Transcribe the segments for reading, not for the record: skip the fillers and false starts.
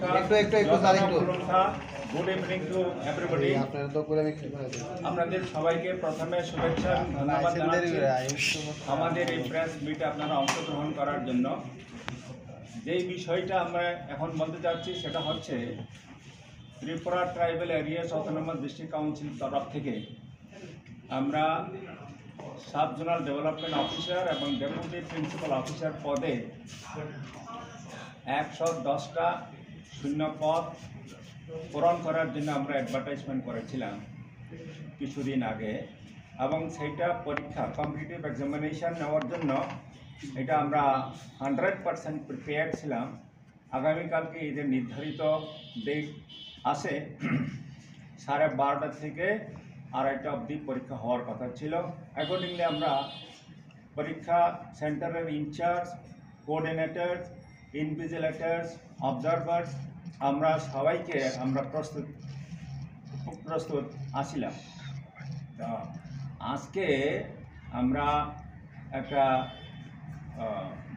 নমস্কার, good evening to everybody. আপনাদের সবাইকে প্রথমে শুভেচ্ছা ধন্যবাদ জানাচ্ছি আমাদের এই প্রেস মিটে আপনারা অংশগ্রহণ করার জন্য। যেই বিষয়টা আমরা এখন বলতে চাচ্ছি সেটা হচ্ছে Tripura tribal areas autonomous district council তরফ থেকে আমরা সাব জোনাল ডেভেলপমেন্ট অফিসার এবং ডেপুটি প্রিন্সিপাল অফিসার পদে 110টা শূন্য পদ পূরণ করার জন্য আমরা অ্যাডভার্টাইজমেন্ট করেছিলাম কিছুদিন আগে, এবং সেইটা পরীক্ষা কম্পিটিটিভ এক্সামিনেশান নেওয়ার জন্য এটা আমরা 100% প্রিপেয়ার ছিলাম। আগামীকালকে এই যে নির্ধারিত ডেট আছে 12:30 থেকে 2:30 অবধি পরীক্ষা হওয়ার কথা ছিল। অ্যাকর্ডিংলি আমরা পরীক্ষা সেন্টারের ইনচার্জ, কোঅর্ডিনেটরস, ইনভিজিলেটরস, অবজারভার্স আমরা সবাইকে আমরা প্রস্তুত আসিলাম। আজকে আমরা একটা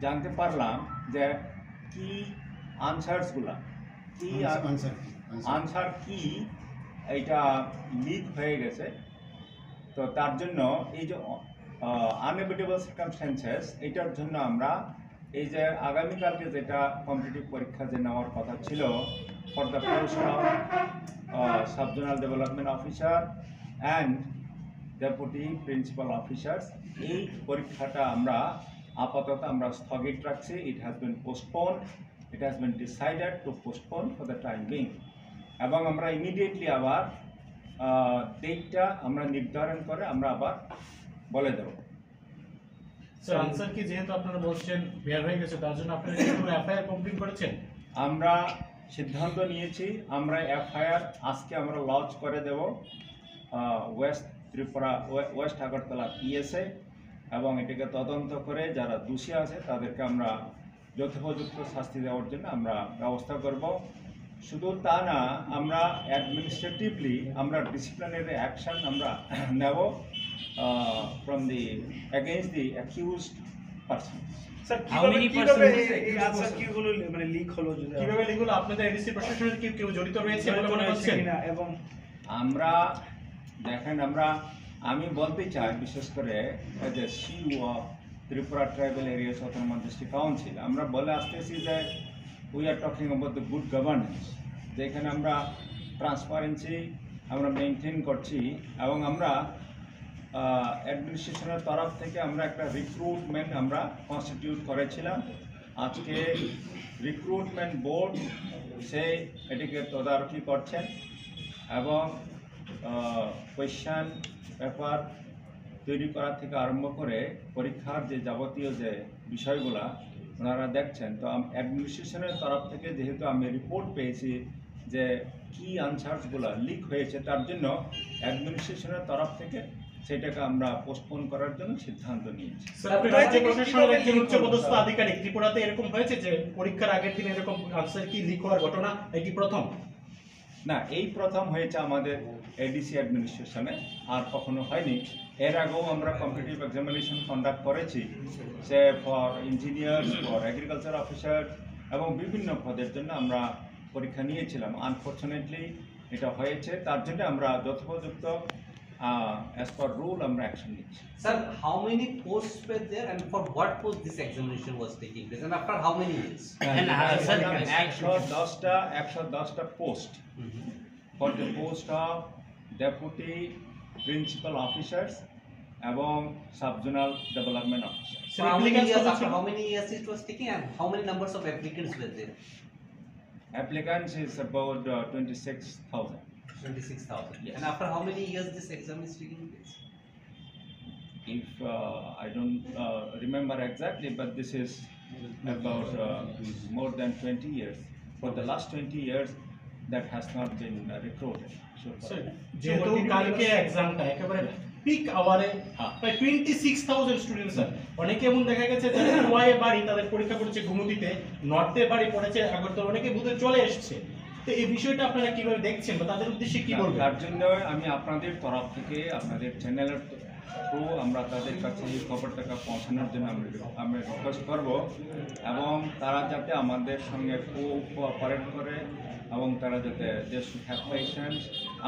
জানতে পারলাম যে কি আনসারসগুলা কি আনসার কি এইটা লিক হয়ে গেছে। তো তার জন্য এই যে আনএভিটেবল সার্কামস্ট্যান্সেস এইটার জন্য আমরা এই যে আগামীকালকে যেটা কম্পিটিটিভ পরীক্ষা যে নেওয়ার কথা ছিল for the post of sub zonal development officer and deputy principal officers, এই পরীক্ষাটা আমরা আপাতত আমরা স্থগিত রাখছি। It has been postponed, it has been decided to postpone for the time being, এবং আমরা ইমিডিয়েটলি আবার ডেটটা আমরা নির্ধারণ করে আমরা আবার বলে দেব। স্যার আনসার কি যেহেতু আপনারা বলছেন বের হয়ে গেছে তার জন্য আপনারা কি কোনো এফআইআর কমপ্লিট করেছেন? আমরা সিদ্ধান্ত নিয়েছি আমরা এফআইআর আজকে আমরা লঞ্চ করে দেব ওয়েস্ট ত্রিপুরা ওয়েস্ট আগরতলা পিএসএ, এবং এটাকে তদন্ত করে যারা দোষী আছে তাদেরকে আমরা যথোপযুক্ত শাস্তি দেওয়ার জন্য আমরা ব্যবস্থা করব। শুধু তা না, আমরা অ্যাডমিনিস্ট্রেটিভলি আমরা ডিসিপ্লিনারি অ্যাকশন আমরা নেব from the against the accused person. Sir কিভাবে এই আনসার কিগুলো মানে লিক হলো, কিভাবে লিক হলো? আপনাদের এডিসি প্রশাসনের কি কেউ জড়িত রয়েছে বলে মনে হচ্ছে কিনা? এবং আমরা দেখেন আমি বলতে চাই বিশেষ করে as a CEO of Tripura tribal areas autonomous district council আমরা বলে আসতেছি যে we are talking about the good governance, যেখানে আমরা ট্রান্সপারেন্সি আমরা মেনটেন করছি, এবং আমরা অ্যাডমিনিস্ট্রেশনের তরফ থেকে আমরা একটা রিক্রুটমেন্ট আমরা কনস্টিটিউট করেছিলাম। আজকে রিক্রুটমেন্ট বোর্ড সে এটিকে তদারকি করছেন এবং কোয়েশ্চান পেপার তৈরি করা থেকে আরম্ভ করে পরীক্ষার যে যাবতীয় যে বিষয়গুলা ওনারা দেখছেন। তো অ্যাডমিনিস্ট্রেশনের তরফ থেকে যেহেতু আমি রিপোর্ট পেয়েছি যে কি আনসারসগুলো লিক হয়েছে, তার জন্য অ্যাডমিনিস্ট্রেশনের তরফ থেকে সেটাকে আমরা পোস্টপোন করার জন্য সিদ্ধান্ত নিয়েছি। স্যার আপনি রাজ্য প্রশাসনের একজন উচ্চপদস্থ আধিকারিক, ত্রিপুরাতে এরকম হয়েছে যে পরীক্ষার আগের দিন এরকম আনসার কি লিক হওয়ার ঘটনা এটি প্রথম? না, এই প্রথম হয়েছে আমাদের এডিসি অ্যাডমিনিস্ট্রেশনে, আর কখনো হয়নি। এর আগেও আমরা কম্পিটিটিভ এক্সামিনেশন কন্ডাক্ট করেছি, সে for engineer, for agriculture officer এবং বিভিন্ন পদের জন্য আমরা পরীক্ষা নিয়েছিলাম। আনফর্চুনেটলি এটা হয়েছে, তার জন্য আমরা যথোপযুক্ত as per rule আমরা অ্যাকশন নিচ্ছি। Sir, how many posts were there and for what post this examination was taking place and after how many years? And 110টা post for the post of deputy principal officers এবং subzonal development officers. So after how many years it was taking and how many numbers of applicants were there? Applicants is about 26,000. 26,000. Yes. And after how many years this exam is taking place? If I don't remember exactly, but this is about more than 20 years. For the last 20 years, that has not been recruited. যেহেতু কালকে এক্সামটা একেবারে pick আওয়ারে প্রায় 26,000 student sir, অনেকে এমন দেখা গেছে যারা ওয়াই বাড়ি তাদের পরীক্ষা করেছে ঘুমুতিতে, নর্থে বাড়ি পড়েছে আগরতলা, অনেকে বুঝে চলে এসেছে। তো এই বিষয়টা আপনারা কিভাবে দেখছেন বা তাদের উদ্দেশ্যে কি বলবেন? তার জন্য আমি আপনাদের তরফ থেকে আপনাদের চ্যানেলের থ্রু আমরা তাদের কাছে এই খবরটা পৌঁছানোর জন্য আমরা রিকোয়েস্ট করব, এবং তারা যাতে আমাদের সঙ্গে কোঅপারেট করে, এবং তারা যাতে দে শুড হ্যাভ পেশেন্স।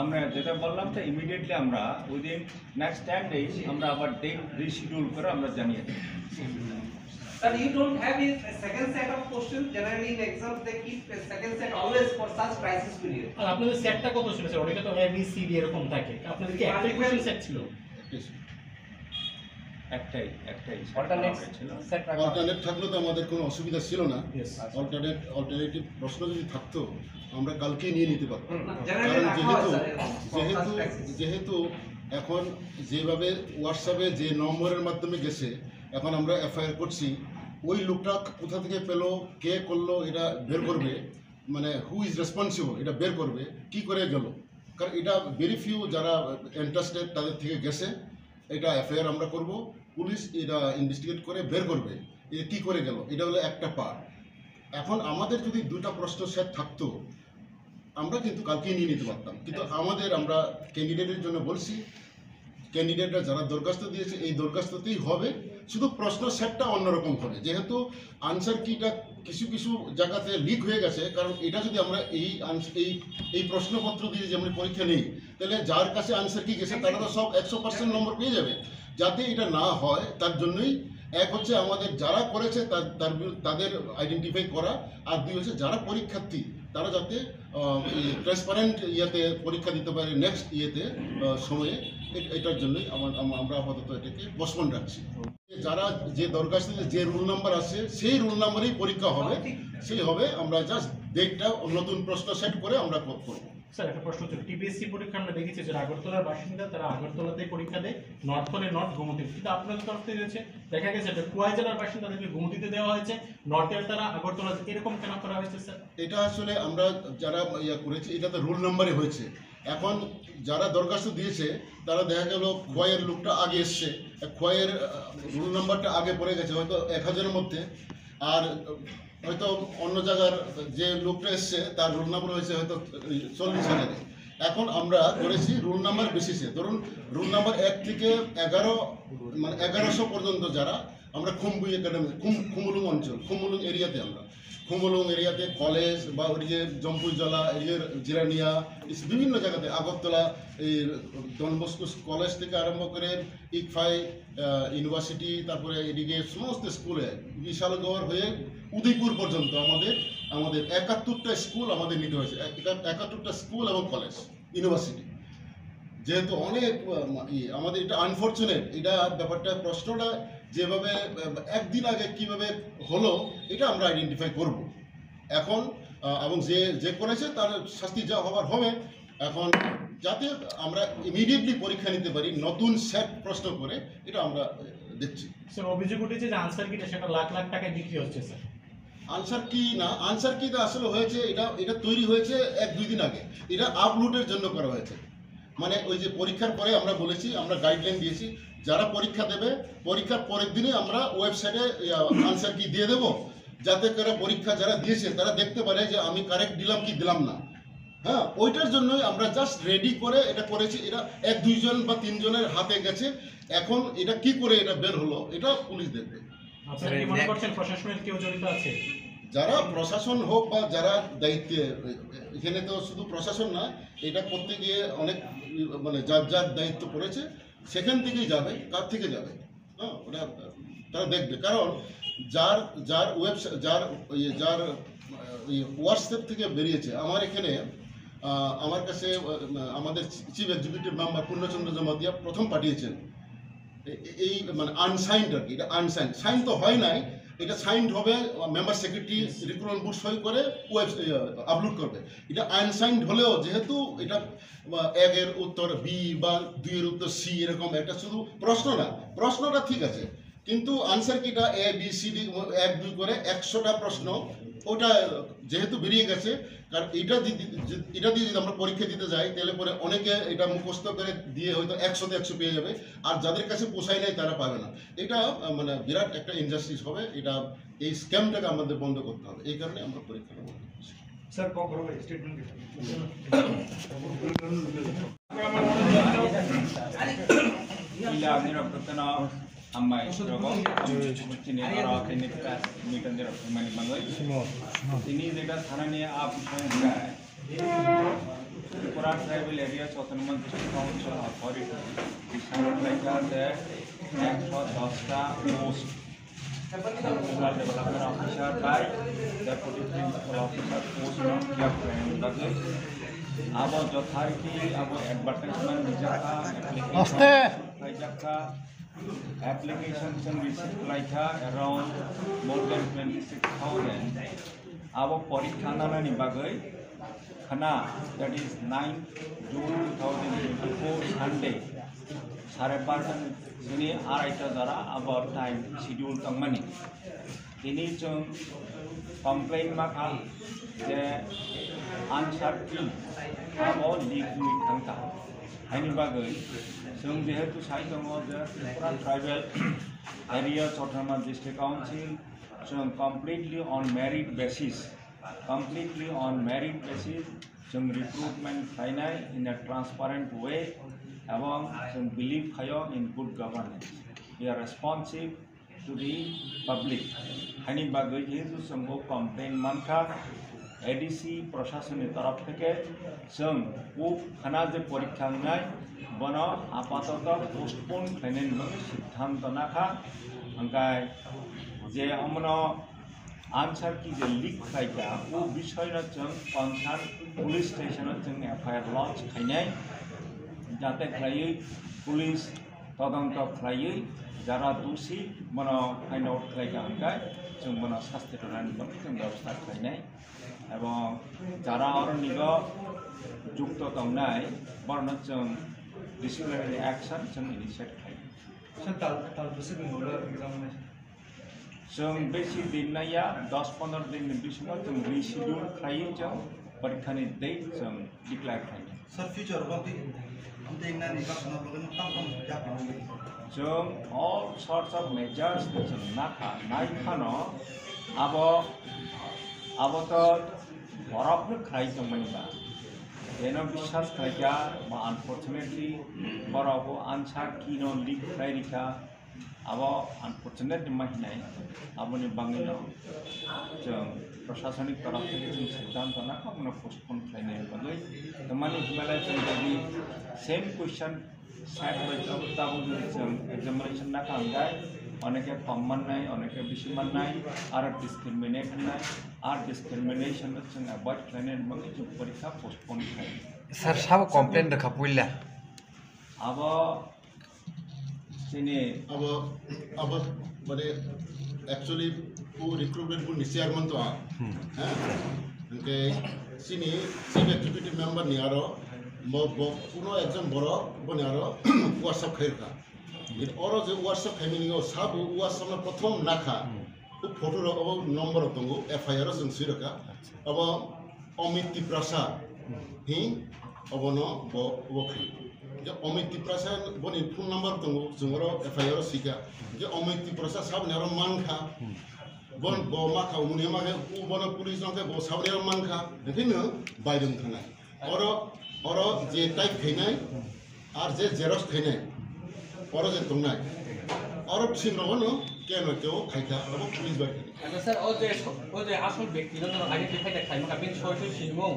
আমরা যেটা বললাম যে ইমিডিয়েটলি আমরা উইদিন নেক্সট 10 days আমরা আবার ডেট রিশিডিউল করে আমরা জানিয়ে দেব। Sir, you don't have a second set of questions. Generally in exams they keep a second set always for such crisis period. আর আপনাদের সেটটা কত ছিল স্যার? ওটাকে তো এ বি সি ডি এরকম থাকে, আপনাদের কি একটা কোশ্চেন সেট ছিল? একটাই Alternate ছিল। set অল্টারনেট থাকলে তো আমাদের কোনো অসুবিধা ছিল না। Yes. অল্টারনেটিভ প্রশ্ন যদি থাকতো আমরা কালকেই নিয়ে নিতে পারতাম। Generally কারণ রাখা হয়, sir, for such যেহেতু crisis. যেহেতু এখন যেভাবে হোয়াটসঅ্যাপে যে নম্বরের মাধ্যমে গেছে, এখন আমরা এফআইআর করছি, ওই লোকটা কোথা থেকে পেলো, কে করলো, এটা বের করবে, মানে হু ইজ রেসপন্সিবল এটা বের করবে, কি করে গেল। কারণ এটা ভেরি ফিউ যারা ইন্টারেস্টেড তাদের থেকে গেছে, এটা এফআইআর আমরা করব, পুলিশ এটা ইনভেস্টিগেট করে বের করবে এটা কী করে গেল। এটা হলো একটা পার্ট। এখন আমাদের যদি দুটো প্রশ্ন সেট থাকতো আমরা কিন্তু কালকেই নিয়ে নিতে পারতাম, কিন্তু আমরা ক্যান্ডিডেটের জন্য বলছি, ক্যান্ডিডেটরা যারা দরখাস্ত দিয়েছে এই দরখাস্ততেই হবে, শুধু প্রশ্ন সেটটা অন্যরকম হবে। যেহেতু আনসার কিটা কিছু কিছু জায়গাতে লিক হয়ে গেছে, কারণ এটা যদি আমরা এই প্রশ্নপত্র দিয়ে যে আমরা পরীক্ষা নেই, তাহলে যার কাছে আনসার কি গেছে তারা তো সব 100% নম্বর পেয়ে যাবে। যাতে এটা না হয় তার জন্যই এক হচ্ছে আমাদের যারা করেছে তাদের আইডেন্টিফাই করা, আর দুই হচ্ছে যারা পরীক্ষার্থী তারা যাতে ট্রান্সপারেন্ট ইয়েতে পরীক্ষা দিতে পারে নেক্সট সময়ে। এটার জন্যই আমরা আপাতত এটাকে পোস্টপোন রাখছি। যারা যে দরখাস্তে যে রুল নাম্বার আছে সেই রুল নাম্বারেই পরীক্ষা হবে, আমরা জাস্ট ডেটটা নতুন প্রশ্ন সেট করে আমরা করব। স্যার একটা প্রশ্ন হচ্ছে, টিপিএসসি পরীক্ষা আমরা দেখেছি যে আগরতলার বাসিন্দা, তারা আগরতলাতেই পরীক্ষা দেয়, নর্থ হলে নর্থ গুমতি, কিন্তু আপনাদের তরফ থেকে দেখা গেছে কুয়াই জেলার বাসিন্দাদেরকে গুমতিতে দেওয়া হয়েছে, নর্থের তারা আগরতলা, এরকম কেন করা হয়েছে স্যার? এটা আসলে আমরা যারা করেছি এটা তো রুল নাম্বারে হয়েছে। এখন যারা দরখাস্ত দিয়েছে তারা দেখা গেল খোয়াইয়ের লোকটা আগে এসছে, খোয়াইয়ের রুল নাম্বারটা আগে পড়ে গেছে হয়তো 1000-এর মধ্যে, আর হয়তো অন্য জায়গার যে লোকটা এসছে তার রুল নাম্বার হয়েছে হয়তো 40,000-এ। এখন আমরা করেছি রুল নাম্বার বেসিসে, ধরুন রুল নাম্বার 1 থেকে 11 মানে 1100 পর্যন্ত যারা আমরা খুমবুই একাডেমি খুমুলুং অঞ্চল, খুমুলুং এরিয়াতে আমরা খুমুলুং এরিয়াতে কলেজ বা ওইদিকে জম্পুইজলা এরিয়ার জিরানিয়া বিভিন্ন জায়গাতে আগরতলা এই ডন বস্কো কলেজ থেকে আরম্ভ করে ইকফাই ইউনিভার্সিটি, তারপরে এদিকে সমস্ত স্কুলে বিশালগড় হয়ে উদয়পুর পর্যন্ত আমাদের 71টা স্কুল আমাদের নিতে হয়েছে, 71টা স্কুল এবং কলেজ ইউনিভার্সিটি। যেহেতু অনেক আমাদের এটা আনফর্চুনেট, এটা ব্যাপারটা প্রশ্নটা যেভাবে একদিন আগে কিভাবে হলো এটা আমরা আইডেন্টিফাই করব এখন, এবং যে করেছে তার শাস্তি যা হবার হবে। এখন যাতে আমরা ইমিডিয়েটলি পরীক্ষা নিতে পারি নতুন সেট প্রশ্ন করে, এটা আমরা দেখছি। স্যার অভিযোগ উঠেছে যে আনসার কিটা সেটা লাখ লাখ টাকায় বিক্রি হচ্ছে স্যার। আনসার কি না, আনসার কি আসলে হয়েছে এটা তৈরি হয়েছে 1-2 দিন আগে, এটা আপলোডের জন্য করা হয়েছে। মানে ওই যে পরীক্ষার পরে আমরা বলেছি, আমরা গাইডলাইন দিয়েছি যারা পরীক্ষা দেবে পরীক্ষার পরের দিনে আমরা ওয়েবসাইটে আনসার কি দিয়ে দেবো, যাতে করে পরীক্ষা যারা দিয়েছে তারা দেখতে পারে যে আমি কারেক্ট দিলাম কি দিলাম না। হ্যাঁ, ওইটার জন্যই আমরা জাস্ট রেডি করে এটা করেছি। এটা 1-2 জন বা 3 জনের হাতে গেছে, এখন এটা কি করে এটা বের হলো এটা পুলিশ দেখবে। আপনারা কি মনে করছেন প্রশাসনের কেউ জড়িত আছে? যারা প্রশাসন হোক বা যারা দায়িত্বে, এখানে তো শুধু প্রশাসন না, এটা করতে গিয়ে অনেক মানে যার দায়িত্ব পড়েছে সেখান থেকেই যাবে, কার থেকে যাবে, হ্যাঁ ওটা তারা দেখবে। কারণ যার ওয়েবসাইট যার হোয়াটসঅ্যাপ থেকে বেরিয়েছে, আমার এখানে আমার কাছে আমাদের চিফ এক্সিকিউটিভ মেম্বার পূর্ণচন্দ্র জমাতিয়া প্রথম পাঠিয়েছেন এই মানে আনসাইন্ড আর কি, এটা আনসাইন্ড, সাইন তো হয় নাই, এটা সাইন্ড হবে মেম্বার সেক্রেটারি রিক্রুটমেন্ট বোর্ড সই করে আপলোড করবে। এটা আনসাইন্ড হলেও যেহেতু এটা 1-এর উত্তর বি বা 2-এর উত্তর সি এরকম একটা শুধু প্রশ্ন না, প্রশ্নটা ঠিক আছে, কিন্তু আনসার কিটা এ বি সি ডি 1-2 করে 100টা প্রশ্ন ওটা যেহেতু বেরিয়ে গেছে। কারণ এটা দিয়ে যদি আমরা পরীক্ষা দিতে যাই তাহলে পরে অনেকে এটা মুখস্থ করে দিয়ে হয়তো 100-তে 100 পেয়ে যাবে, আর যাদের কাছে পোষায় নাই তারা পাবে না। এটা মানে বিরাট একটা ইনজাস্টিস হবে, এটা এই স্ক্যামটাকে আমাদের বন্ধ করতে হবে, এই কারণে আমরা পরীক্ষাটা বন্ধ করছি। স্যার কখন statement ila nirok ketena amai rogo ini orang ini kita meeting nirok mani bangai ini jeda thana niye aap shunga Tripura tribal area autonomous district council authority decided like that 110 post rural development officer by deputy principal officer post no kia plan lage abo jotharithi abo advertisement dijaka application received like around more than 26,000 abo parikha nani bagai khana that is 9 June 2024 Sunday 12:30 sini araita jara about time schedule tangmani ini chung complain maka je answer ki abo leak with tangka haini bagai chung jehetu sai dongo je tribal area autonomous district council chung completely on merit basis जों recruitment खालामनाय in a transparent way এবং जों believe खायो in good governance. We are responsive to the public. हानि बागै जेहेतु जोंखौ complain मानखा ADC प्रशासननि तरफ থেকে जों वो खाना जे परीक्षा होनाय बनो आपातत postpone खालामनायनि सिद्धांत नाखा ओंखाय जे अमनो आंसर की जो लीक खाइका वो विषय न जों कंसर्न पुलिस स्टेशन जों एफआईआर लॉन्च खाइनाय जाते खाइयै पुलिस तदंत खाइयै जरा दोषी मनो फाइंड आउट खाइका ओंखाय जों मनो शास्ति प्रदान जों व्यवस्था खाइनाय एवं जरा और निग जुक्त दंनाय बरन जों डिसिप्लिनरी एक्शन जों इनिशिएट खाइयो सर एग्जामिनेशन जों बेसि दिन नाया 10-15 दिन बिसिमाव जों रिशिड्यूल खायो जों परीक्षानि डेट जों डिक्लेयर खायो सर फ्यूचर जों all sorts of measures जों नाखा नायखानो अब तो बरफनो खाइ जों मानिबा जेन विश्वास खाइया मा अनफॉर्चुनेटली बरफो आंसर किनो लीक खाइरिखा अब अनफॉर्चुनेट महिनाय अबनि बांगिनो जों प्रशासनिक तरफ से जों सिद्धांत ना हमनो पोस्टपोन खालामनाय बागै तमानि हिमालय जों बायदि सेम क्वेश्चन सेट बाय ताबो जों एग्जामिनेशन ना खालामनाय अनेके कम माननाय अनेके बेसि माननाय आरो डिस्क्रिमिनेट होनाय आरो डिस्क्रिमिनेशन जों अवॉइड खालामनाय बागै जों परीक्षा पोस्टपोन खालामो सर साब कंप्लेंट रखा पुइला अब sini अब माने एक्चुअली वो रिक्रूटमेंट को निश्चयमन तो हैं उनके sini चीफ एग्जीक्यूटिव मेंबर नियारो पुनो एकदम बड़ो बनियारो वर्कशॉप खैरका इन और जो वर्कशॉप खैमिनियो सब वर्कशॉप में प्रथम नाखा वो फोटो रो अब नंबर तंगो एफआईआर जों सिरका अब अमित प्रसाद ही अब नो वो जो अमित प्रसाद बनी फोन नंबर तंगो जोंरो एफआईआर सिका जो अमित प्रसाद साब नेरो मानखा बन बो माखा उनि मागे उ बन पुलिस नके बो साब नेरो मानखा देखिनो बायदों थानाय और जे टाइप खैनाय आर जे जेरक्स खैनाय और जे दंनाय और सिमरो न केनो केओ खाइका अब पुलिस बाय सर ओ जे आसल व्यक्ति न आइडेंटिफाई द खाइमका बिन सोशल सिमो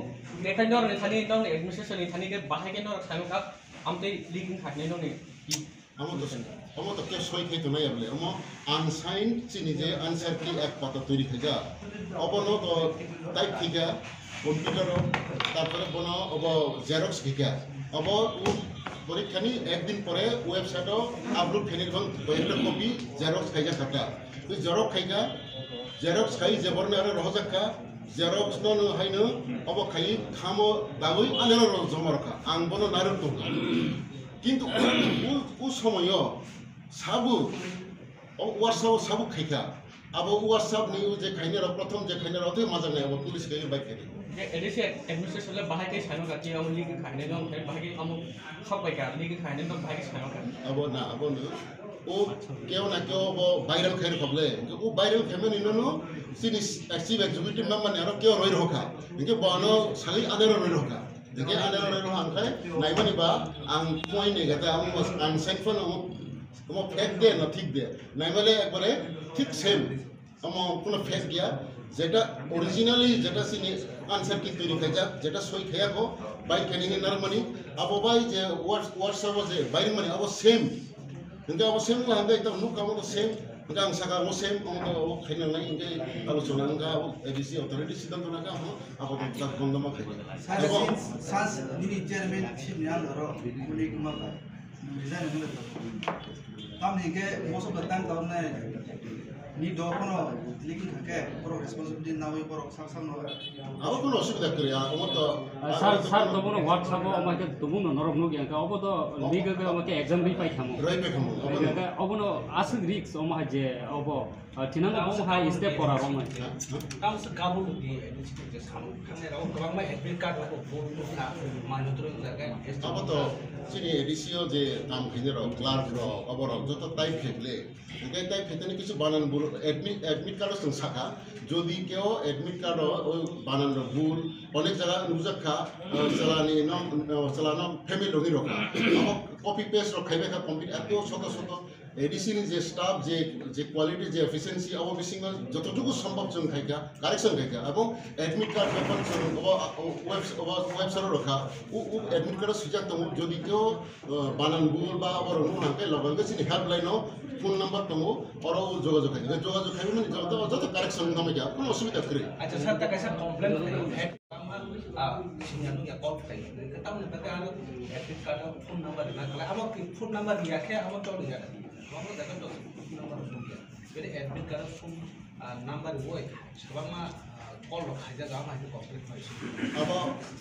नेखाइनो ने थानी न एडमिनिस्ट्रेशन नि थानी के बाहाय के न खाइमका आमते लिंक खाटने न ने हम तो के सय खे तो नाय बले हम अनसाइन चिनि जे आंसर की एक पता तैयारी खैगा अब न तो टाइप खैगा कंप्यूटर तारपरे बनो अब जेरक्स खैगा अब उ परीक्षानि एक दिन परे वेबसाइट अपलोड खैने बन पहिला कॉपी जेरक्स खैगा खाता तो जेरक्स खैगा जेरक्स खाइ जेबरने आरो रहजाका जेरक्स न हाइनो अब खाइ खामो दागै आनेरो जमरका आं बनो नारु तो किंतु उ समय साबु वाट्सएप साबु खैका अब वाट्सएप नि जे खाइने र प्रथम जे खाइने र ते मजा नै अब पुलिस गए बाइक खेले जे एडिसी एडमिनिस्ट्रेशन ले बाहाय के साइनो गाती हम लिंक खाइने न बाहाय के हम सब बाइक लिंक खाइने न बाहाय के साइनो का अब न ओ केउ न केउ अब भाइरल खैर खबले ओ भाइरल खेमे नि न सिनि एक्टिभ एक्जिक्युटिभ मेम्बर ने र केउ रइ रखा इके बनो सागै आनेर रइ रखा इके आनेर रइ रखा आंखाय नाइमानि बा आं पॉइंट ने गता आं साइड फन আমার ফেক দে না ঠিক দে নাই বলে একবারে ঠিক সেম আমার কোনো ফেক গিয়া যেটা অরিজিনালি যেটা সিনি আনসার কি তৈরি খাইজা যেটা সই খাইয়াকো বাই কেনিং নারমানি আবো বাই যে হোয়াটসঅ্যাপ যে বাইরে মানে আবো সেম কিন্তু আবো সেম না হাঙ্গা একদম নুক আবো সেম কিন্তু আং সাকা আবো সেম আবো খাইনা নাই ইংগে আলোচনা হাঙ্গা এডিসি অথরিটি সিদ্ধান্ত নাকা আবো বন্ধমা খাইয়া sans nini chairman chief nyan ro kuli kuma ka design ngule to tam ni ke most of the time down na ni do kono leaking khake pro responsibility na hoy pro sam no আবো কোনো অসুবিধা করি আমার তো sir তবুনো WhatsApp আমাকে তবুনো নরম নুকি আঙ্কা অবদ লিগকে আমাকে exam B পাই খামো রইবে খামো অবনো আসল রিক্স অমা যে অব थिनांगो बम हाय स्टेप करा बम गावसो गाबो दि जे साम खाने राव गोबां माय एडमिट कार्ड को फर्म ना मानुद्र जागा अब तो चिनी एडिसिओ जे नाम खिनेर क्लार्क र अबर जत टाइप फेकले এটাই টাইপ ফেতেনে কিছু বানান ভুল অ্যাডমিট কার্ডও সঙ্গে শাখা যদি কেউ অ্যাডমিট কার্ড ওই বানান ভুল অনেক জায়গা নুজাখা চালানো ফ্যামিলি রঙি রখা আমার কপি পেস্ট রখাইবে কমপ্লিট এত শত শত এডিসিনি যে স্টাফ যে কোয়ালিটি যে এফিসিয়েন্সি অব বিসিং যতটুকু সম্ভব जों খাইকা কারেকশন খাইকা এবং অ্যাডমিট কার্ড যখন ওয়েবসাইটে রখা ও অ্যাডমিট কার্ড সুযোগ দङ যদি কেউ বানান ভুল বা আবার নুহাকে লগে চিনি হেল্পলাইনও ফোন নাম্বার দङ অরও যোগাযোগ খাইবে মানে যত কারেকশন নামে যা কোনো অসুবিধা করে আচ্ছা স্যার তা কাইসা কমপ্লেন হেড সিনিয়র নুয়া কল খাই তাম না তা আলো এডমিট কার্ড ফোন নাম্বার না কলা আমার ফোন নাম্বার ইয়াকে আমার তো নিয়া আমরা দেখেন তো ফোন নাম্বার শুনিয়া বেরে এডমিট কার্ড ফোন নাম্বার ওই সবামা কল খাইজা গা মাই কমপ্লিট হইছে अब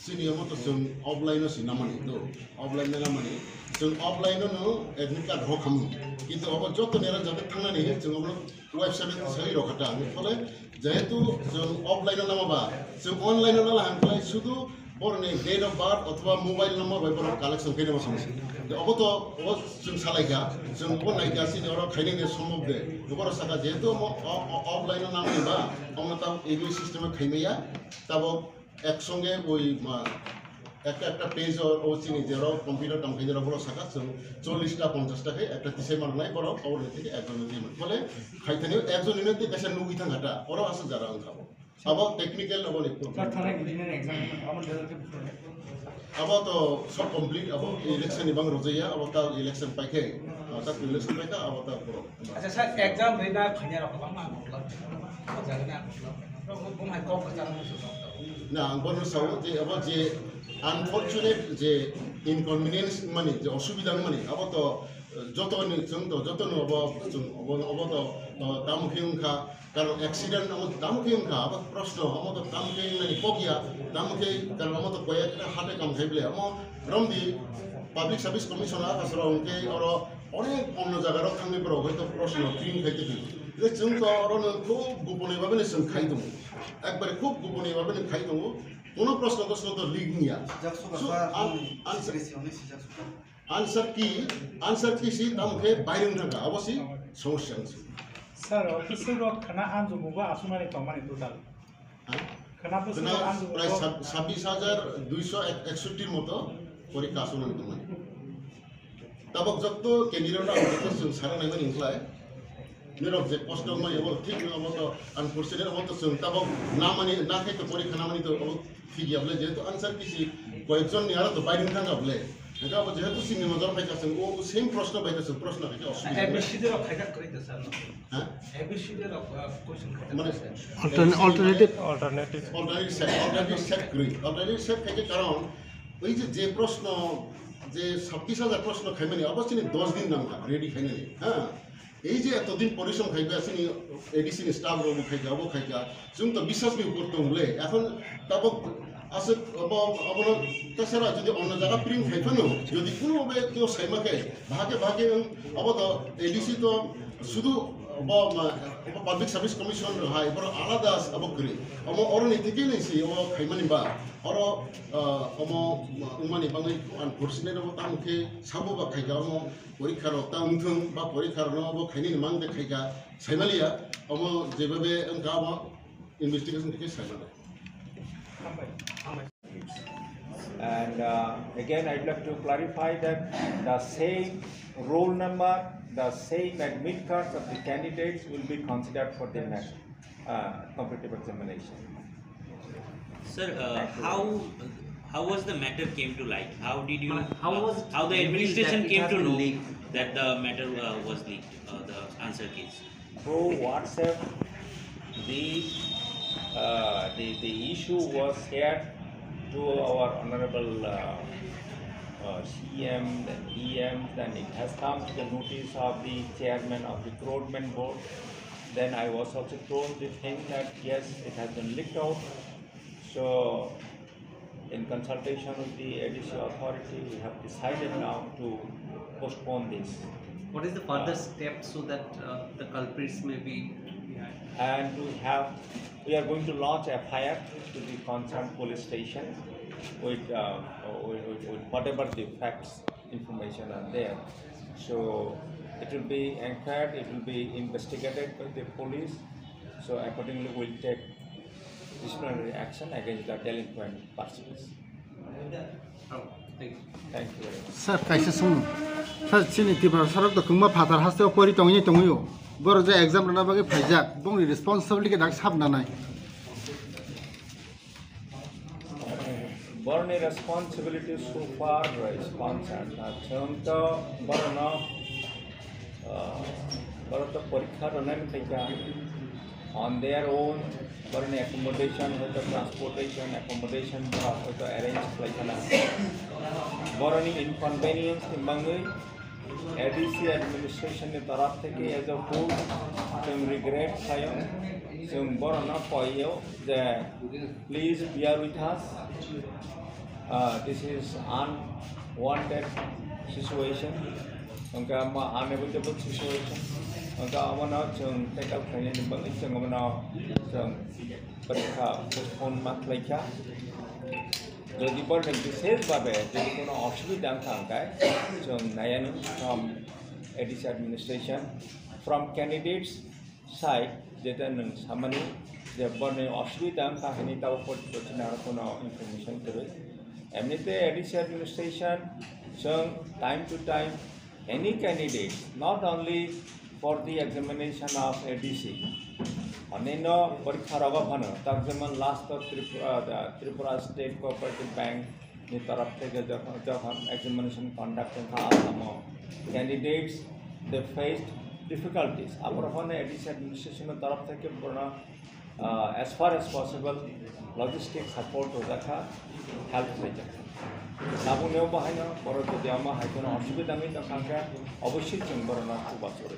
सिनियर मत जों अफलाइनआव सि नामानि दो अफलाइन नामानि जों अफलाइनआव एडमिट कार्ड हो खामो किन्तु अब जत नेरा जाते थांनानै जों अब वेबसाइट सही रखाटा फले जेहेतु जों अफलाइनआव नामाबा जों अनलाइनआव नाला हांख्लाय शुधु बरनि डेट अफ बार्थ अथवा मोबाइल नम्बर बायबर कालेक्शन खाइनो समस्या अब तो जों सालायगा जों अब नायगा सिनियर खाइनो सम्भव दे गोबर साका जेहेतु अफलाइनआव नामानिबा अमता एबी सिस्टेम खाइनाया तब একসঙ্গে ওই একটা পেজ ও চিনি যেরো কম্পিউটার কামখাইজের বড় শাখা जों 40টা 50টাকে একটা দিশে মারনাই বড় খবর থেকে একজন দিয়ে ফলে খাইতেনিও একজন ইনতে কাছে নুগি থাকাটা ওরা আছে যারা খাবো আব টেকনিক্যাল আব থানা ইঞ্জিনিয়ার এক্সাম আমার রেজাল্টকে अब तो सब कंप्लीट अब इलेक्शन इबांग रजैया अब ता इलेक्शन पाइखे ता इलेक्शन पाइका अब ता पुरो अच्छा सर एग्जाम रेना खन्या रखबा मा मतलब जागना मतलब बुमाय कप जाना ना आंबन साव जे अब जे अनफॉर्चुनेट जे इनकनविनियंस माने जे असुविधा माने अब तो जतनि जों तो जतनो अब तो तामुखिंखा कारण एक्सीडेंट अब तामुखिंखा अब प्रश्न अब तो तामुखिं नानि पगिया तामुखि कारण अब तो कयेकटा हाटे काम खाइबले अब रमदि पाब्लिक सार्विस कमिशनार आसरा उनके और अनेक अन्य जायगायाव थांनायफोराव हयतो प्रश्न क्रिम खाइते फैयो जों तो अरनो खूब गोपनीय भाবে जों खाइ दङ एकबारे खूब गोपनीय भाবে खाइ दङ কোনো প্রশ্ন তো লিগ নিয়া आंसर की सी तामुखे बाइरं थांगा अबसि समस्या আছে স্যার অফিসের খানা আনজুমুবা আসুমানি কমানি টোটাল খানা প্রায় 26,261 মতো পরীক্ষা আসুমানি কমানি তাবক যত কেন্দ্রীয়রা যত সারা নাইবেন ইনক্লায় নিরব যে কষ্ট মানে এবার ঠিক মতো আনফরচুনেট মতো তাবক না মানে না খাইতো পরীক্ষা না মানে তো ঠিক বলে যেহেতু আনসার কিছু কয়েকজন নিয়ারা তো বাইরে থাকা বলে এটা যেহেতু সিনেমা নজর পাইতেছেন ও সেম প্রশ্ন পাইতেছেন প্রশ্ন খাইতে অসুবিধা এবিসিডি র খাইতা করিতে স্যার হ্যাঁ এবিসিডি র কোশ্চেন খাইতা মানে অল্টারনেটিভ অল্টারনেটিভ খাইতে কারণ ওই যে প্রশ্ন যে 26,000 প্রশ্ন খাইবেনি অবশ্যই 10 দিন নাম রেডি খাইনি হ্যাঁ এই যে এতদিন পরিশ্রম খাইবে আসেনি এডিসিনি স্টাফ রবো খাইকা অব খাইকা जों তো বিশ্বাস নিয়ে করতে হলে এখন তাবক আছে অবন তাছাড়া যদি অন্য জায়গা প্রিন্ট খাইফানো যদি কোনোভাবে কেউ সাইমাকে ভাগে অব তো এডিসি তো শুধু পাবলিক সার্ভিস কমিশন হাই বড় আলাদা আব করে অম অরনি থেকে নাইছি অম খাইমানি বা অর অম উমানি বাংলাই আনফরচুনেট অব তামকে সাবো বা খাইকা অম পরীক্ষার তা উঠুং বা পরীক্ষার নব খাইনি মাং দে খাইকা সাইমালিয়া অম যেভাবে অঙ্কা অম ইনভেস্টিগেশন থেকে সাইমালা And And again, I'd like to clarify that the same roll number, the same admit cards of the candidates will be considered for the next competitive examination. Sir, how was the matter came to light? How did you? How the revealed administration that it came has to been know leaked? that the matter was leaked? The answer keys. Through WhatsApp, the issue was shared to our honorable CM, then EM, then it has come to the notice of the chairman of the recruitment board. Then I was also told the thing that yes, it has been leaked out. So in consultation with the ADC authority, we have decided now to postpone this. What is the further step so that the culprits may be? And we are going to launch a FIR to the concerned police station with whatever the facts information are there. So it will be inquired, it will be investigated by the police. So accordingly, we'll take disciplinary action against the delinquent persons. Thank you. Thank you very much. Sir, kaisa sunu. Sir, sini tiba sarok da kungma phatar haste pori tongi tongiyo. Boro je exam rana bagi phaijak. Bong responsibility ke dak sab na nai. Borne responsibility so far is concerned. Chonto borno borno porikha ranan kaika on their own. Borne accommodation, with transportation, accommodation, with arranged like borne inconvenience in Bangai. ADC administration in taraf theke as a whole, some regret sayo, some borna poyo. Please bear with us. This is unwanted situation. Unavoidable situation. Take up training postpone matlaika. যদি বলেন বিশেষভাবে যদি কোনো অসুবিধা থাকায় নায়ানো from ADC administration from candidates side যেটা সামান্য যে বনে অসুবিধা কাহিনী তার উপর আর কোনো ইনফরমেশন করে এমনিতে ADC administration time to time any candidates not only for the examination of ADC অন্যান্য পরীক্ষার অভাব হয় তার যেমন last Tripura state cooperative bank তরফ থেকে যখন এক্সামিনেশন কন্ডাক্ট আসাম ক্যান্ডিডেটস দে ফেসড ডিফিকাল্টিস আবার ওখানে এডিসি অ্যাডমিনিস্ট্রেশনের তরফ থেকে পুরো as far as possible logistic support রাখা হেল্প হয়ে যায় লাবুনেও বাহায় বড় যদি আমার হয় কোনো অসুবিধা নেই তখন অবশ্যই বড় না খুব আসরে